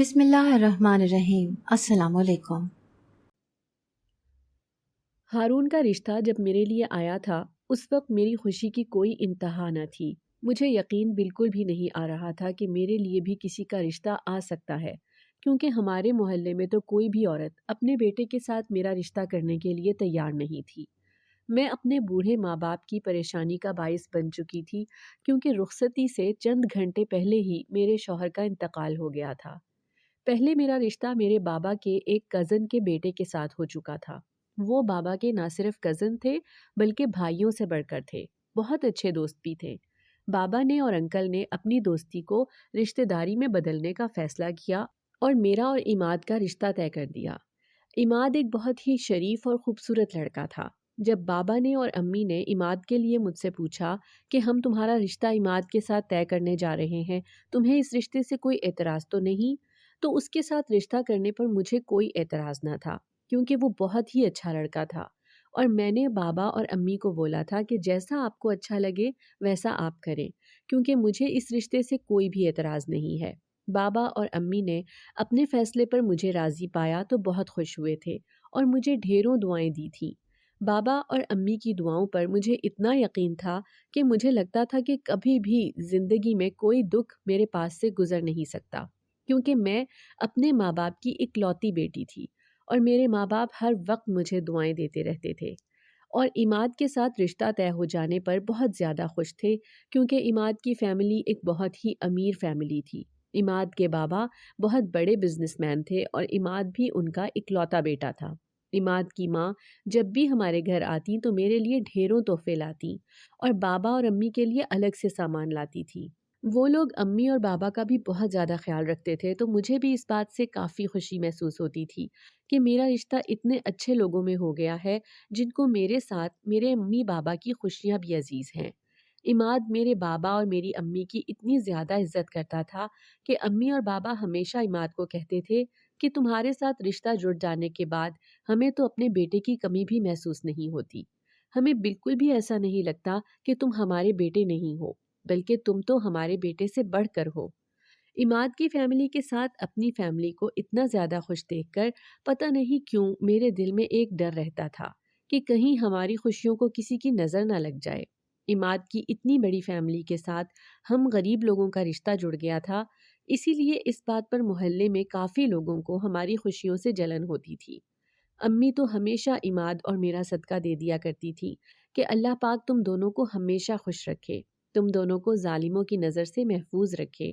بسم اللہ الرحمن الرحیم۔ السلام علیکم۔ ہارون کا رشتہ جب میرے لیے آیا تھا اس وقت میری خوشی کی کوئی انتہا نہ تھی۔ مجھے یقین بالکل بھی نہیں آ رہا تھا کہ میرے لیے بھی کسی کا رشتہ آ سکتا ہے، کیونکہ ہمارے محلے میں تو کوئی بھی عورت اپنے بیٹے کے ساتھ میرا رشتہ کرنے کے لیے تیار نہیں تھی۔ میں اپنے بوڑھے ماں باپ کی پریشانی کا باعث بن چکی تھی، کیونکہ رخصتی سے چند گھنٹے پہلے ہی میرے شوہر کا انتقال ہو گیا تھا۔ پہلے میرا رشتہ میرے بابا کے ایک کزن کے بیٹے کے ساتھ ہو چکا تھا۔ وہ بابا کے نہ صرف کزن تھے بلکہ بھائیوں سے بڑھ کر تھے، بہت اچھے دوست بھی تھے۔ بابا نے اور انکل نے اپنی دوستی کو رشتہ داری میں بدلنے کا فیصلہ کیا اور میرا اور عماد کا رشتہ طے کر دیا۔ عماد ایک بہت ہی شریف اور خوبصورت لڑکا تھا۔ جب بابا نے اور امی نے عماد کے لیے مجھ سے پوچھا کہ ہم تمہارا رشتہ عماد کے ساتھ طے کرنے جا رہے ہیں، تمہیں اس رشتے سے کوئی اعتراض تو نہیں؟ تو اس کے ساتھ رشتہ کرنے پر مجھے کوئی اعتراض نہ تھا، کیونکہ وہ بہت ہی اچھا لڑکا تھا، اور میں نے بابا اور امی کو بولا تھا کہ جیسا آپ کو اچھا لگے ویسا آپ کریں، کیونکہ مجھے اس رشتے سے کوئی بھی اعتراض نہیں ہے۔ بابا اور امی نے اپنے فیصلے پر مجھے راضی پایا تو بہت خوش ہوئے تھے اور مجھے ڈھیروں دعائیں دی تھیں۔ بابا اور امی کی دعاؤں پر مجھے اتنا یقین تھا کہ مجھے لگتا تھا کہ کبھی بھی زندگی میں کوئی دکھ میرے پاس سے گزر نہیں سکتا، کیونکہ میں اپنے ماں باپ کی اکلوتی بیٹی تھی اور میرے ماں باپ ہر وقت مجھے دعائیں دیتے رہتے تھے۔ اور عماد کے ساتھ رشتہ طے ہو جانے پر بہت زیادہ خوش تھے، کیونکہ عماد کی فیملی ایک بہت ہی امیر فیملی تھی۔ عماد کے بابا بہت بڑے بزنس مین تھے اور عماد بھی ان کا اکلوتا بیٹا تھا۔ عماد کی ماں جب بھی ہمارے گھر آتی تو میرے لیے ڈھیروں تحفے لاتی اور بابا اور امی کے لیے الگ سے سامان لاتی تھی۔ وہ لوگ امی اور بابا کا بھی بہت زیادہ خیال رکھتے تھے، تو مجھے بھی اس بات سے کافی خوشی محسوس ہوتی تھی کہ میرا رشتہ اتنے اچھے لوگوں میں ہو گیا ہے جن کو میرے ساتھ میرے امی بابا کی خوشیاں بھی عزیز ہیں۔ عماد میرے بابا اور میری امی کی اتنی زیادہ عزت کرتا تھا کہ امی اور بابا ہمیشہ عماد کو کہتے تھے کہ تمہارے ساتھ رشتہ جڑ جانے کے بعد ہمیں تو اپنے بیٹے کی کمی بھی محسوس نہیں ہوتی۔ ہمیں بالکل بھی ایسا نہیں لگتا کہ تم ہمارے بیٹے نہیں ہو، بلکہ تم تو ہمارے بیٹے سے بڑھ کر ہو۔ عماد کی فیملی کے ساتھ اپنی فیملی کو اتنا زیادہ خوش دیکھ کر پتہ نہیں کیوں میرے دل میں ایک ڈر رہتا تھا کہ کہیں ہماری خوشیوں کو کسی کی نظر نہ لگ جائے۔ عماد کی اتنی بڑی فیملی کے ساتھ ہم غریب لوگوں کا رشتہ جڑ گیا تھا، اسی لیے اس بات پر محلے میں کافی لوگوں کو ہماری خوشیوں سے جلن ہوتی تھی۔ امی تو ہمیشہ عماد اور میرا صدقہ دے دیا کرتی تھی کہ اللہ پاک تم دونوں کو ہمیشہ خوش رکھے، تم دونوں کو ظالموں کی نظر سے محفوظ رکھے۔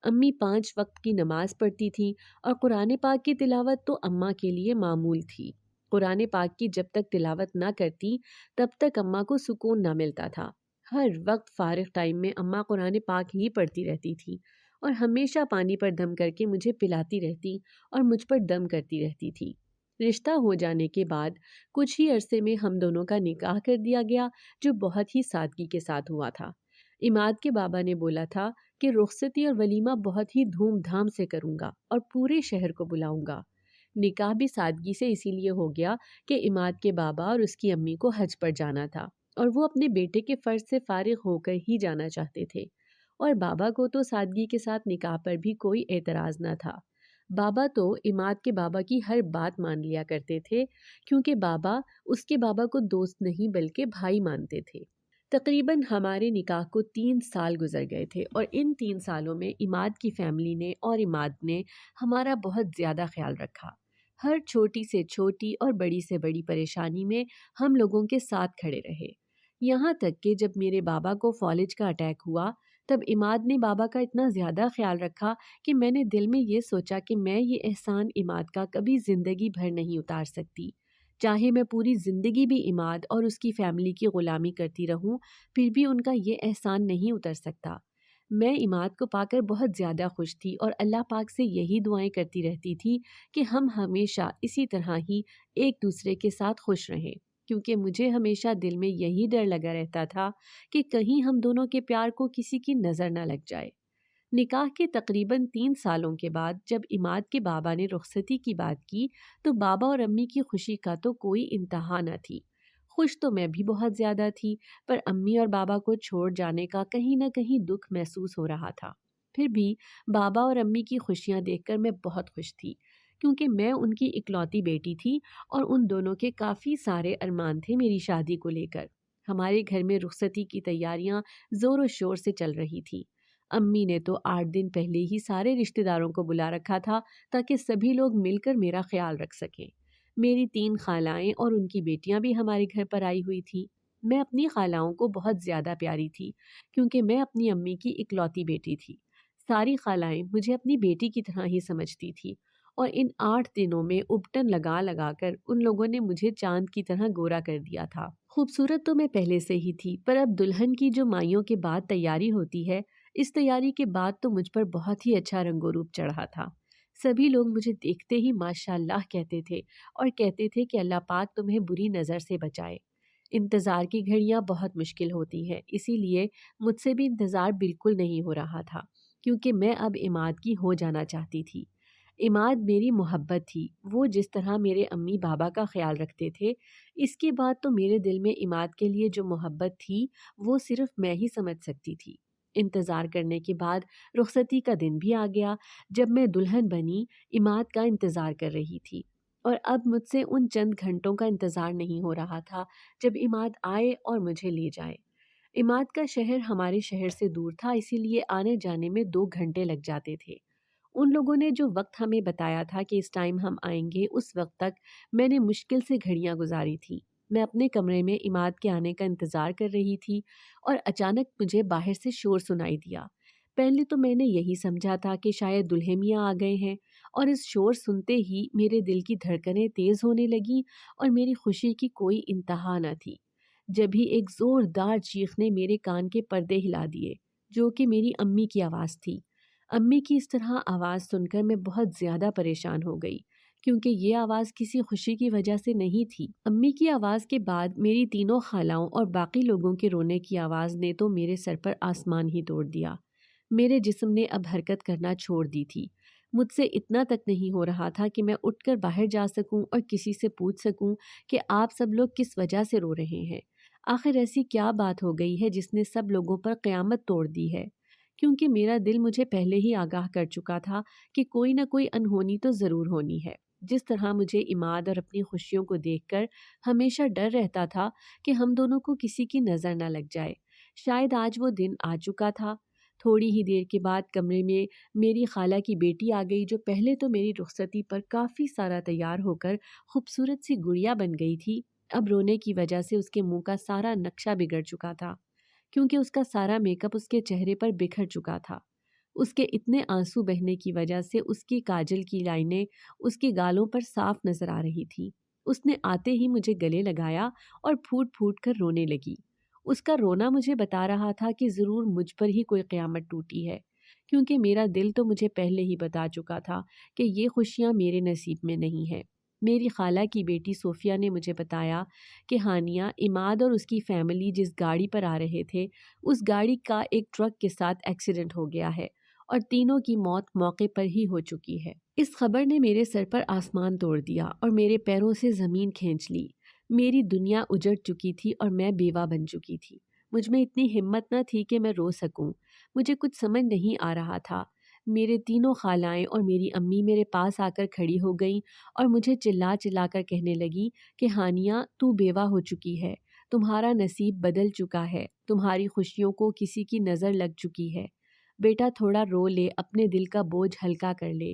امی 5 وقت کی نماز پڑھتی تھی اور قرآن پاک کی تلاوت تو اماں کے لیے معمول تھی۔ قرآن پاک کی جب تک تلاوت نہ کرتی تب تک اماں کو سکون نہ ملتا تھا۔ ہر وقت فارغ ٹائم میں اماں قرآن پاک ہی پڑھتی رہتی تھی اور ہمیشہ پانی پر دم کر کے مجھے پلاتی رہتی اور مجھ پر دم کرتی رہتی تھی۔ رشتہ ہو جانے کے بعد کچھ ہی عرصے میں ہم دونوں کا نکاح کر دیا گیا، جو بہت ہی سادگی کے ساتھ ہوا تھا۔ عماد کے بابا نے بولا تھا کہ رخصتی اور ولیمہ بہت ہی دھوم دھام سے کروں گا اور پورے شہر کو بلاؤں گا۔ نکاح بھی سادگی سے اسی لیے ہو گیا کہ عماد کے بابا اور اس کی امی کو حج پر جانا تھا اور وہ اپنے بیٹے کے فرض سے فارغ ہو کر ہی جانا چاہتے تھے، اور بابا کو تو سادگی کے ساتھ نکاح پر بھی کوئی اعتراض نہ تھا۔ بابا تو عماد کے بابا کی ہر بات مان لیا کرتے تھے، کیونکہ بابا اس کے بابا کو دوست نہیں بلکہ بھائی مانتے تھے۔ تقریباً ہمارے نکاح کو 3 سال گزر گئے تھے، اور ان 3 سالوں میں عماد کی فیملی نے اور عماد نے ہمارا بہت زیادہ خیال رکھا۔ ہر چھوٹی سے چھوٹی اور بڑی سے بڑی پریشانی میں ہم لوگوں کے ساتھ کھڑے رہے۔ یہاں تک کہ جب میرے بابا کو فالج کا اٹیک ہوا تب عماد نے بابا کا اتنا زیادہ خیال رکھا کہ میں نے دل میں یہ سوچا کہ میں یہ احسان عماد کا کبھی زندگی بھر نہیں اتار سکتی۔ چاہے میں پوری زندگی بھی عماد اور اس کی فیملی کی غلامی کرتی رہوں، پھر بھی ان کا یہ احسان نہیں اتر سکتا۔ میں عماد کو پا کر بہت زیادہ خوش تھی اور اللہ پاک سے یہی دعائیں کرتی رہتی تھی کہ ہم ہمیشہ اسی طرح ہی ایک دوسرے کے ساتھ خوش رہیں، کیونکہ مجھے ہمیشہ دل میں یہی ڈر لگا رہتا تھا کہ کہیں ہم دونوں کے پیار کو کسی کی نظر نہ لگ جائے۔ نکاح کے تقریباً 3 سالوں کے بعد جب عماد کے بابا نے رخصتی کی بات کی تو بابا اور امی کی خوشی کا تو کوئی انتہا نہ تھی۔ خوش تو میں بھی بہت زیادہ تھی، پر امی اور بابا کو چھوڑ جانے کا کہیں نہ کہیں دکھ محسوس ہو رہا تھا۔ پھر بھی بابا اور امی کی خوشیاں دیکھ کر میں بہت خوش تھی، کیونکہ میں ان کی اکلوتی بیٹی تھی اور ان دونوں کے کافی سارے ارمان تھے میری شادی کو لے کر۔ ہمارے گھر میں رخصتی کی تیاریاں زور و شور سے چل رہی تھی۔ امی نے تو 8 دن پہلے ہی سارے رشتہ داروں کو بلا رکھا تھا تاکہ سبھی لوگ مل کر میرا خیال رکھ سکیں۔ میری 3 خالائیں اور ان کی بیٹیاں بھی ہمارے گھر پر آئی ہوئی تھیں۔ میں اپنی خالاؤں کو بہت زیادہ پیاری تھی کیونکہ میں اپنی امی کی اکلوتی بیٹی تھی۔ ساری خالائیں مجھے اپنی بیٹی کی طرح ہی سمجھتی تھی اور ان 8 دنوں میں ابٹن لگا لگا کر ان لوگوں نے مجھے چاند کی طرح گورا کر دیا تھا۔ خوبصورت تو میں پہلے سے ہی تھی، پر اب دلہن کی جو مائیوں کے بعد تیاری ہوتی ہے، اس تیاری کے بعد تو مجھ پر بہت ہی اچھا رنگ و روپ چڑھا تھا۔ سبھی لوگ مجھے دیکھتے ہی ماشاء اللہ کہتے تھے اور کہتے تھے کہ اللہ پاک تمہیں بری نظر سے بچائے۔ انتظار کی گھڑیاں بہت مشکل ہوتی ہیں، اسی لیے مجھ سے بھی انتظار بالکل نہیں ہو رہا تھا، کیونکہ میں اب عماد کی ہو جانا چاہتی تھی۔ عماد میری محبت تھی، وہ جس طرح میرے امی بابا کا خیال رکھتے تھے، اس کے بعد تو میرے دل میں عماد کے لیے جو محبت تھی وہ صرف میں ہی سمجھ سکتی تھی۔ انتظار کرنے کے بعد رخصتی کا دن بھی آ گیا، جب میں دلہن بنی عماد کا انتظار کر رہی تھی، اور اب مجھ سے ان چند گھنٹوں کا انتظار نہیں ہو رہا تھا جب عماد آئے اور مجھے لے جائے۔ عماد کا شہر ہمارے شہر سے دور تھا، اسی لیے آنے جانے میں 2 گھنٹے لگ جاتے تھے۔ ان لوگوں نے جو وقت ہمیں بتایا تھا کہ اس ٹائم ہم آئیں گے، اس وقت تک میں نے مشکل سے گھڑیاں گزاری تھیں۔ میں اپنے کمرے میں عماد کے آنے کا انتظار کر رہی تھی اور اچانک مجھے باہر سے شور سنائی دیا۔ پہلے تو میں نے یہی سمجھا تھا کہ شاید دلہے میاں آ گئے ہیں، اور اس شور سنتے ہی میرے دل کی دھڑکنیں تیز ہونے لگیں اور میری خوشی کی کوئی انتہا نہ تھی۔ جب ہی ایک زوردار چیخ نے میرے کان کے پردے ہلا دیے، جو کہ میری امی کی آواز تھی۔ امی کی اس طرح آواز سن کر میں بہت زیادہ پریشان ہو گئی، کیونکہ یہ آواز کسی خوشی کی وجہ سے نہیں تھی۔ امی کی آواز کے بعد میری تینوں خالاؤں اور باقی لوگوں کے رونے کی آواز نے تو میرے سر پر آسمان ہی توڑ دیا۔ میرے جسم نے اب حرکت کرنا چھوڑ دی تھی۔ مجھ سے اتنا تک نہیں ہو رہا تھا کہ میں اٹھ کر باہر جا سکوں اور کسی سے پوچھ سکوں کہ آپ سب لوگ کس وجہ سے رو رہے ہیں۔ آخر ایسی کیا بات ہو گئی ہے جس نے سب لوگوں پر قیامت توڑ دی ہے؟ کیونکہ میرا دل مجھے پہلے ہی آگاہ کر چکا تھا کہ کوئی نہ کوئی انہونی تو ضرور ہونی ہے۔ جس طرح مجھے عماد اور اپنی خوشیوں کو دیکھ کر ہمیشہ ڈر رہتا تھا کہ ہم دونوں کو کسی کی نظر نہ لگ جائے، شاید آج وہ دن آ چکا تھا۔ تھوڑی ہی دیر کے بعد کمرے میں میری خالہ کی بیٹی آ گئی، جو پہلے تو میری رخصتی پر کافی سارا تیار ہو کر خوبصورت سی گڑیا بن گئی تھی، اب رونے کی وجہ سے اس کے منہ کا سارا نقشہ بگڑ چکا تھا، کیونکہ اس کا سارا میک اپ اس کے چہرے پر بکھر چکا تھا۔ اس کے اتنے آنسو بہنے کی وجہ سے اس کی کاجل کی لائنیں اس کے گالوں پر صاف نظر آ رہی تھی۔ اس نے آتے ہی مجھے گلے لگایا اور پھوٹ پھوٹ کر رونے لگی۔ اس کا رونا مجھے بتا رہا تھا کہ ضرور مجھ پر ہی کوئی قیامت ٹوٹی ہے، کیونکہ میرا دل تو مجھے پہلے ہی بتا چکا تھا کہ یہ خوشیاں میرے نصیب میں نہیں ہیں۔ میری خالہ کی بیٹی صوفیہ نے مجھے بتایا کہ ہانیہ، عماد اور اس کی فیملی جس گاڑی پر آ رہے تھے، اس گاڑی کا ایک ٹرک کے ساتھ ایکسیڈنٹ ہو گیا ہے اور تینوں کی موت موقع پر ہی ہو چکی ہے۔ اس خبر نے میرے سر پر آسمان توڑ دیا اور میرے پیروں سے زمین کھینچ لی۔ میری دنیا اجڑ چکی تھی اور میں بیوہ بن چکی تھی۔ مجھ میں اتنی ہمت نہ تھی کہ میں رو سکوں۔ مجھے کچھ سمجھ نہیں آ رہا تھا۔ میرے تینوں خالائیں اور میری امی میرے پاس آ کر کھڑی ہو گئیں اور مجھے چلا چلا کر کہنے لگی کہ ہانیہ، تو بیوہ ہو چکی ہے، تمہارا نصیب بدل چکا ہے، تمہاری خوشیوں کو کسی کی نظر لگ چکی ہے، بیٹا تھوڑا رو لے، اپنے دل کا بوجھ ہلکا کر لے۔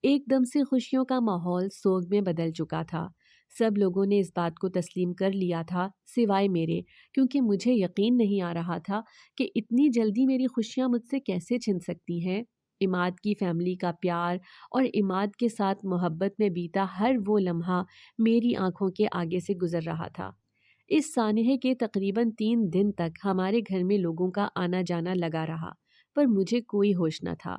ایک دم سے خوشیوں کا ماحول سوگ میں بدل چکا تھا۔ سب لوگوں نے اس بات کو تسلیم کر لیا تھا سوائے میرے، کیونکہ مجھے یقین نہیں آ رہا تھا کہ اتنی جلدی میری خوشیاں مجھ سے کیسے چھن سکتی ہیں۔ عماد کی فیملی کا پیار اور عماد کے ساتھ محبت میں بیتا ہر وہ لمحہ میری آنکھوں کے آگے سے گزر رہا تھا۔ اس سانحے کے تقریباً 3 دن تک ہمارے گھر میں لوگوں کا آنا جانا لگا رہا، پر مجھے کوئی ہوش نہ تھا۔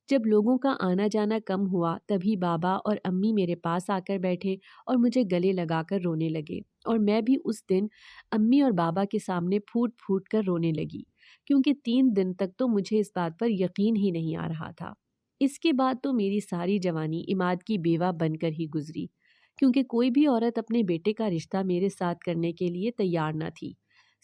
جب لوگوں کا آنا جانا کم ہوا، تبھی بابا اور امی میرے پاس آ کر بیٹھے اور مجھے گلے لگا کر رونے لگے، اور میں بھی اس دن امی اور بابا کے سامنے پھوٹ پھوٹ کر رونے لگی، کیونکہ 3 دن تک تو مجھے اس بات پر یقین ہی نہیں آ رہا تھا۔ اس کے بعد تو میری ساری جوانی عماد کی بیوہ بن کر ہی گزری، کیونکہ کوئی بھی عورت اپنے بیٹے کا رشتہ میرے ساتھ کرنے کے لیے تیار نہ تھی۔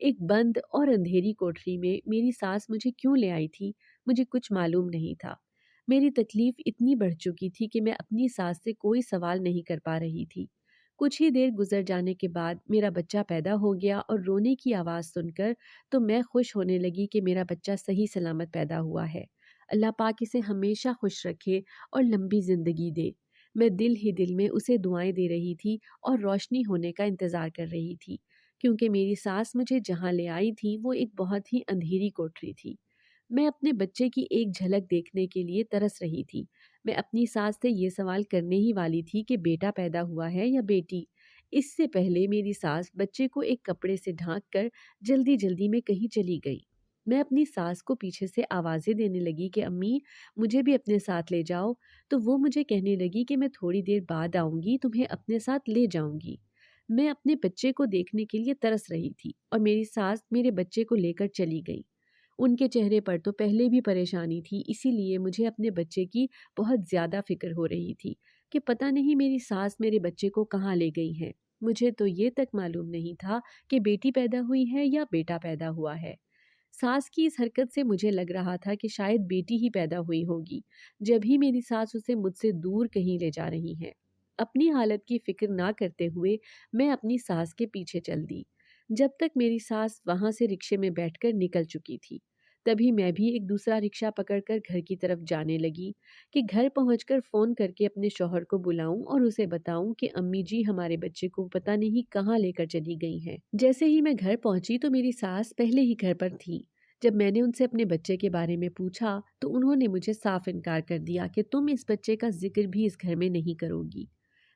ایک بند اور اندھیری کوٹری میں میری ساس مجھے کیوں لے آئی تھی، مجھے کچھ معلوم نہیں تھا۔ میری تکلیف اتنی بڑھ چکی تھی کہ میں اپنی ساس سے کوئی سوال نہیں کر پا رہی تھی۔ کچھ ہی دیر گزر جانے کے بعد میرا بچہ پیدا ہو گیا اور رونے کی آواز سن کر تو میں خوش ہونے لگی کہ میرا بچہ صحیح سلامت پیدا ہوا ہے۔ اللہ پاک اسے ہمیشہ خوش رکھے اور لمبی زندگی دے۔ میں دل ہی دل میں اسے دعائیں دے رہی تھی اور روشنی ہونے کا انتظار کر رہی تھی، کیونکہ میری ساس مجھے جہاں لے آئی تھی وہ ایک بہت ہی اندھیری کوٹری تھی۔ میں اپنے بچے کی ایک جھلک دیکھنے کے لیے ترس رہی تھی۔ میں اپنی ساس سے یہ سوال کرنے ہی والی تھی کہ بیٹا پیدا ہوا ہے یا بیٹی۔ اس سے پہلے میری ساس بچے کو ایک کپڑے سے ڈھانک کر جلدی جلدی میں کہیں چلی گئی۔ میں اپنی ساس کو پیچھے سے آوازیں دینے لگی کہ امی مجھے بھی اپنے ساتھ لے جاؤ، تو وہ مجھے کہنے لگی کہ میں تھوڑی دیر بعد آؤں گی، تمہیں اپنے ساتھ لے جاؤں گی۔ میں اپنے بچے کو دیکھنے کے لیے ترس رہی تھی اور میری ساس میرے بچے کو لے کر چلی گئی۔ ان کے چہرے پر تو پہلے بھی پریشانی تھی، اسی لیے مجھے اپنے بچے کی بہت زیادہ فکر ہو رہی تھی کہ پتہ نہیں میری ساس میرے بچے کو کہاں لے گئی ہیں۔ مجھے تو یہ تک معلوم نہیں تھا کہ بیٹی پیدا ہوئی ہے یا بیٹا پیدا ہوا ہے۔ ساس کی اس حرکت سے مجھے لگ رہا تھا کہ شاید بیٹی ہی پیدا ہوئی ہوگی، جب ہی میری ساس اسے مجھ سے دور کہیں لے جا رہی ہیں۔ اپنی حالت کی فکر نہ کرتے ہوئے میں اپنی ساس کے پیچھے چل دی، جب تک میری ساس وہاں سے رکشے میں بیٹھ کر نکل چکی تھی۔ تبھی میں بھی ایک دوسرا رکشہ پکڑ کر گھر کی طرف جانے لگی کہ گھر پہنچ کر فون کر کے اپنے شوہر کو بلاؤں اور اسے بتاؤں کہ امی جی ہمارے بچے کو پتہ نہیں کہاں لے کر چلی گئی ہیں۔ جیسے ہی میں گھر پہنچی تو میری ساس پہلے ہی گھر پر تھی۔ جب میں نے ان سے اپنے بچے کے بارے میں پوچھا تو انہوں نے مجھے صاف انکار کر دیا کہ تم اس بچے کا ذکر بھی اس گھر میں نہیں کرو گی۔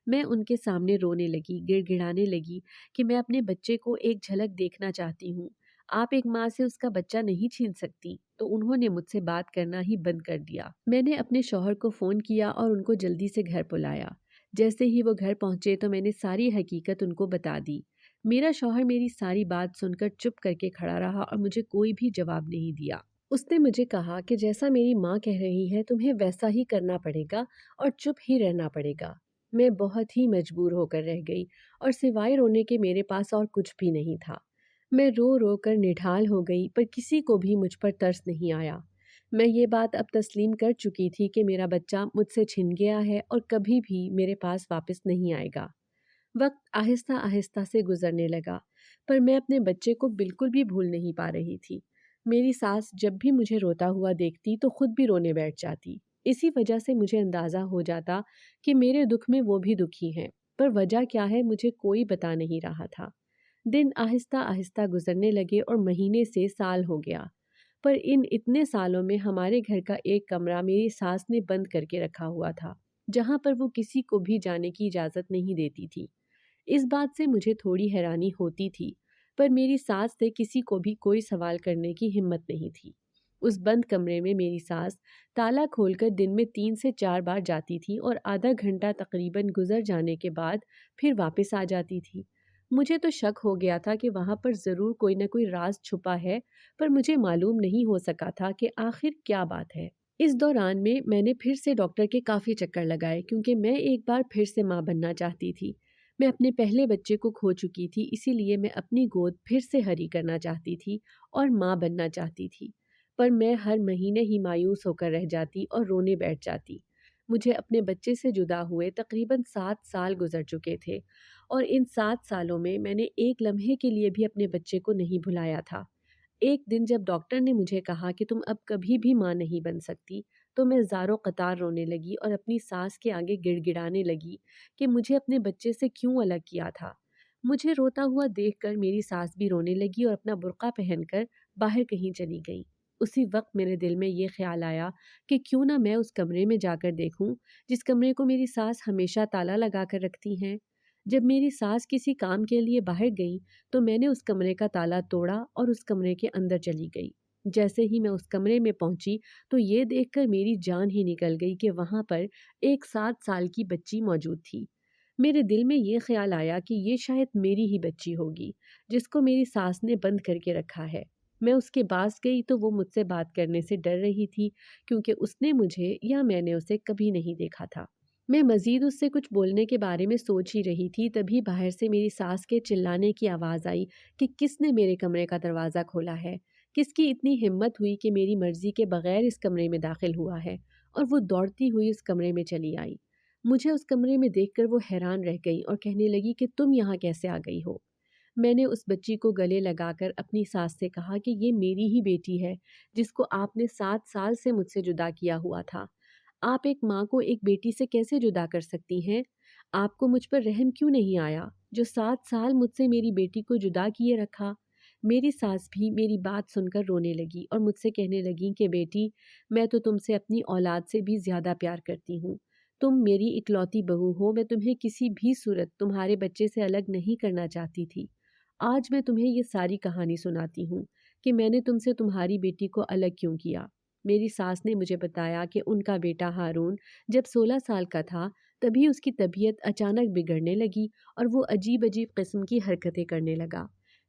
میں ان کے سامنے رونے لگی، گڑ گڑانے لگی کہ میں اپنے بچے کو ایک جھلک دیکھنا چاہتی ہوں، آپ ایک ماں سے اس کا بچہ نہیں چھین سکتی۔ تو انہوں نے مجھ سے بات کرنا ہی بند کر دیا۔ میں نے اپنے شوہر کو فون کیا اور ان کو جلدی سے گھر بلایا۔ جیسے ہی وہ گھر پہنچے تو میں نے ساری حقیقت ان کو بتا دی۔ میرا شوہر میری ساری بات سن کر چپ کر کے کھڑا رہا اور مجھے کوئی بھی جواب نہیں دیا۔ اس نے مجھے کہا کہ جیسا میری ماں کہہ رہی ہے تمہیں ویسا ہی کرنا پڑے گا اور چپ ہی رہنا پڑے گا۔ میں بہت ہی مجبور ہو کر رہ گئی اور سوائے رونے کے میرے پاس اور کچھ بھی نہیں تھا۔ میں رو رو کر نڈھال ہو گئی، پر کسی کو بھی مجھ پر ترس نہیں آیا۔ میں یہ بات اب تسلیم کر چکی تھی کہ میرا بچہ مجھ سے چھن گیا ہے اور کبھی بھی میرے پاس واپس نہیں آئے گا۔ وقت آہستہ آہستہ سے گزرنے لگا، پر میں اپنے بچے کو بالکل بھی بھول نہیں پا رہی تھی۔ میری ساس جب بھی مجھے روتا ہوا دیکھتی تو خود بھی رونے بیٹھ جاتی۔ اسی وجہ سے مجھے اندازہ ہو جاتا کہ میرے دکھ میں وہ بھی دکھی ہیں، پر وجہ کیا ہے مجھے کوئی بتا نہیں رہا تھا۔ دن آہستہ آہستہ گزرنے لگے اور مہینے سے سال ہو گیا، پر ان اتنے سالوں میں ہمارے گھر کا ایک کمرہ میری ساس نے بند کر کے رکھا ہوا تھا، جہاں پر وہ کسی کو بھی جانے کی اجازت نہیں دیتی تھی۔ اس بات سے مجھے تھوڑی حیرانی ہوتی تھی، پر میری ساس سے کسی کو بھی کوئی سوال کرنے کی ہمت نہیں تھی۔ اس بند کمرے میں میری ساس تالا کھول کر دن میں 3 سے 4 بار جاتی تھی اور آدھا گھنٹہ تقریباً گزر جانے کے بعد پھر واپس آ جاتی تھی۔ مجھے تو شک ہو گیا تھا کہ وہاں پر ضرور کوئی نہ کوئی راز چھپا ہے، پر مجھے معلوم نہیں ہو سکا تھا کہ آخر کیا بات ہے۔ اس دوران میں نے پھر سے ڈاکٹر کے کافی چکر لگائے، کیونکہ میں ایک بار پھر سے ماں بننا چاہتی تھی۔ میں اپنے پہلے بچے کو کھو چکی تھی، اسی لیے میں اپنی گود پھر سے ہری کرنا چاہتی تھی اور ماں بننا چاہتی تھی، پر میں ہر مہینے ہی مایوس ہو کر رہ جاتی اور رونے بیٹھ جاتی۔ مجھے اپنے بچے سے جدا ہوئے تقریباً 7 سال گزر چکے تھے، اور ان 7 سالوں میں نے ایک لمحے کے لیے بھی اپنے بچے کو نہیں بھلایا تھا۔ ایک دن جب ڈاکٹر نے مجھے کہا کہ تم اب کبھی بھی ماں نہیں بن سکتی، تو میں زاروں قطار رونے لگی اور اپنی ساس کے آگے گڑ گڑانے لگی کہ مجھے اپنے بچے سے کیوں الگ کیا تھا۔ مجھے روتا ہوا دیکھ کر میری ساس بھی رونے لگی اور اپنا برقع پہن کر باہر کہیں چلی گئی۔ اسی وقت میرے دل میں یہ خیال آیا کہ کیوں نہ میں اس کمرے میں جا کر دیکھوں جس کمرے کو میری ساس ہمیشہ تالا لگا کر رکھتی ہیں۔ جب میری ساس کسی کام کے لیے باہر گئیں تو میں نے اس کمرے کا تالا توڑا اور اس کمرے کے اندر چلی گئی۔ جیسے ہی میں اس کمرے میں پہنچی تو یہ دیکھ کر میری جان ہی نکل گئی کہ وہاں پر ایک 7 سال کی بچی موجود تھی۔ میرے دل میں یہ خیال آیا کہ یہ شاید میری ہی بچی ہوگی جس کو میری ساس نے بند کر کے رکھا ہے۔ میں اس کے پاس گئی تو وہ مجھ سے بات کرنے سے ڈر رہی تھی، کیونکہ اس نے مجھے یا میں نے اسے کبھی نہیں دیکھا تھا۔ میں مزید اس سے کچھ بولنے کے بارے میں سوچ ہی رہی تھی، تبھی باہر سے میری ساس کے چلانے کی آواز آئی کہ کس نے میرے کمرے کا دروازہ کھولا ہے، کس کی اتنی ہمت ہوئی کہ میری مرضی کے بغیر اس کمرے میں داخل ہوا ہے، اور وہ دوڑتی ہوئی اس کمرے میں چلی آئی۔ مجھے اس کمرے میں دیکھ کر وہ حیران رہ گئی اور کہنے لگی کہ تم یہاں کیسے آ گئی ہو؟ میں نے اس بچی کو گلے لگا کر اپنی ساس سے کہا کہ یہ میری ہی بیٹی ہے، جس کو آپ نے 7 سال سے مجھ سے جدا کیا ہوا تھا۔ آپ ایک ماں کو ایک بیٹی سے کیسے جدا کر سکتی ہیں؟ آپ کو مجھ پر رحم کیوں نہیں آیا جو 7 سال مجھ سے میری بیٹی کو جدا کیے رکھا؟ میری ساس بھی میری بات سن کر رونے لگی اور مجھ سے کہنے لگی کہ بیٹی، میں تو تم سے اپنی اولاد سے بھی زیادہ پیار کرتی ہوں۔ تم میری اکلوتی بہو ہو، میں تمہیں کسی بھی صورت تمہارے بچے سے الگ نہیں کرنا چاہتی تھی۔ آج میں تمہیں یہ ساری کہانی سناتی ہوں کہ میں نے تم سے تمہاری بیٹی کو الگ کیوں کیا۔ میری ساس نے مجھے بتایا کہ ان کا بیٹا ہارون جب 16 سال کا تھا تبھی اس کی طبیعت اچانک بگڑنے لگی اور وہ عجیب عجیب قسم کی حرکتیں کرنے لگا۔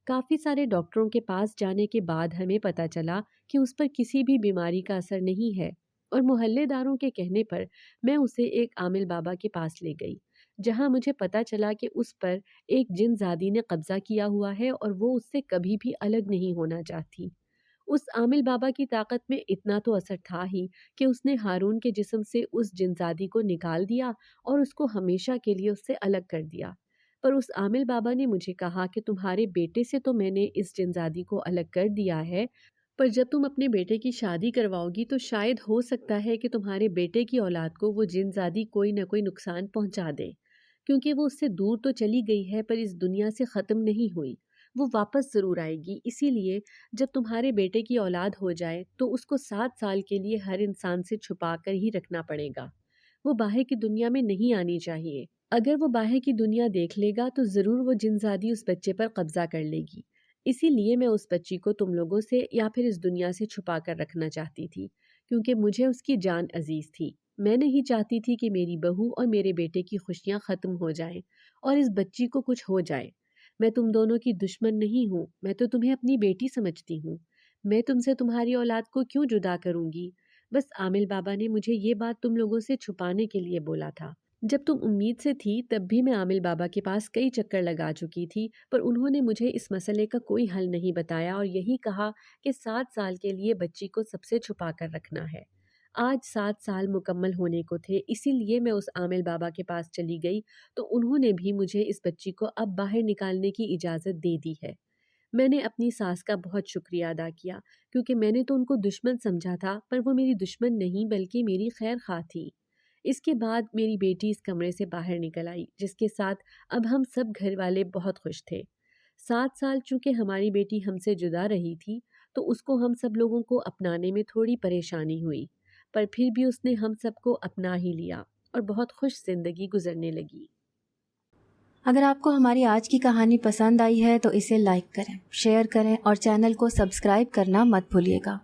کافی سارے ڈاکٹروں کے پاس جانے کے بعد ہمیں پتہ چلا کہ اس پر کسی بھی بیماری کا اثر نہیں ہے، اور محلے داروں کے کہنے پر میں اسے ایک عامل بابا کے پاس لے گئی، جہاں مجھے پتہ چلا کہ اس پر ایک جن زادی نے قبضہ کیا ہوا ہے اور وہ اس سے کبھی بھی الگ نہیں ہونا چاہتی۔ اس عامل بابا کی طاقت میں اتنا تو اثر تھا ہی کہ اس نے ہارون کے جسم سے اس جنزادی کو نکال دیا اور اس کو ہمیشہ کے لیے اس سے الگ کر دیا۔ پر اس عامل بابا نے مجھے کہا کہ تمہارے بیٹے سے تو میں نے اس جنزادی کو الگ کر دیا ہے، پر جب تم اپنے بیٹے کی شادی کرواؤ گی تو شاید ہو سکتا ہے کہ تمہارے بیٹے کی اولاد کو وہ جنزادی کوئی نہ کوئی نقصان پہنچا دے، کیونکہ وہ اس سے دور تو چلی گئی ہے پر اس دنیا سے ختم نہیں ہوئی، وہ واپس ضرور آئے گی۔ اسی لیے جب تمہارے بیٹے کی اولاد ہو جائے تو اس کو 7 سال کے لیے ہر انسان سے چھپا کر ہی رکھنا پڑے گا، وہ باہر کی دنیا میں نہیں آنی چاہیے۔ اگر وہ باہر کی دنیا دیکھ لے گا تو ضرور وہ جنزادی اس بچے پر قبضہ کر لے گی۔ اسی لیے میں اس بچی کو تم لوگوں سے یا پھر اس دنیا سے چھپا کر رکھنا چاہتی تھی، کیونکہ مجھے اس کی جان عزیز تھی۔ میں نہیں چاہتی تھی کہ میری بہو اور میرے بیٹے کی خوشیاں ختم ہو جائیں اور اس بچی کو کچھ ہو جائے۔ میں تم دونوں کی دشمن نہیں ہوں، میں تو تمہیں اپنی بیٹی سمجھتی ہوں۔ میں تم سے تمہاری اولاد کو کیوں جدا کروں گی؟ بس عامل بابا نے مجھے یہ بات تم لوگوں سے چھپانے کے لیے بولا تھا۔ جب تم امید سے تھی تب بھی میں عامل بابا کے پاس کئی چکر لگا چکی تھی، پر انہوں نے مجھے اس مسئلے کا کوئی حل نہیں بتایا اور یہی کہا کہ 7 سال کے لیے بچی کو سب سے چھپا کر رکھنا ہے۔ آج 7 سال مکمل ہونے کو تھے، اسی لیے میں اس عامل بابا کے پاس چلی گئی تو انہوں نے بھی مجھے اس بچی کو اب باہر نکالنے کی اجازت دے دی ہے۔ میں نے اپنی ساس کا بہت شکریہ ادا کیا، کیونکہ میں نے تو ان کو دشمن سمجھا تھا، پر وہ میری دشمن نہیں بلکہ میری خیر خواہ تھی۔ اس کے بعد میری بیٹی اس کمرے سے باہر نکل آئی، جس کے ساتھ اب ہم سب گھر والے بہت خوش تھے۔ 7 سال چونکہ ہماری بیٹی ہم سے جدا رہی تھی تو اس کو ہم سب لوگوں کو اپنانے میں تھوڑی پریشانی ہوئی، پر پھر بھی اس نے ہم سب کو اپنا ہی لیا اور بہت خوش زندگی گزرنے لگی۔ اگر آپ کو ہماری آج کی کہانی پسند آئی ہے تو اسے لائک کریں، شیئر کریں اور چینل کو سبسکرائب کرنا مت بھولیے گا۔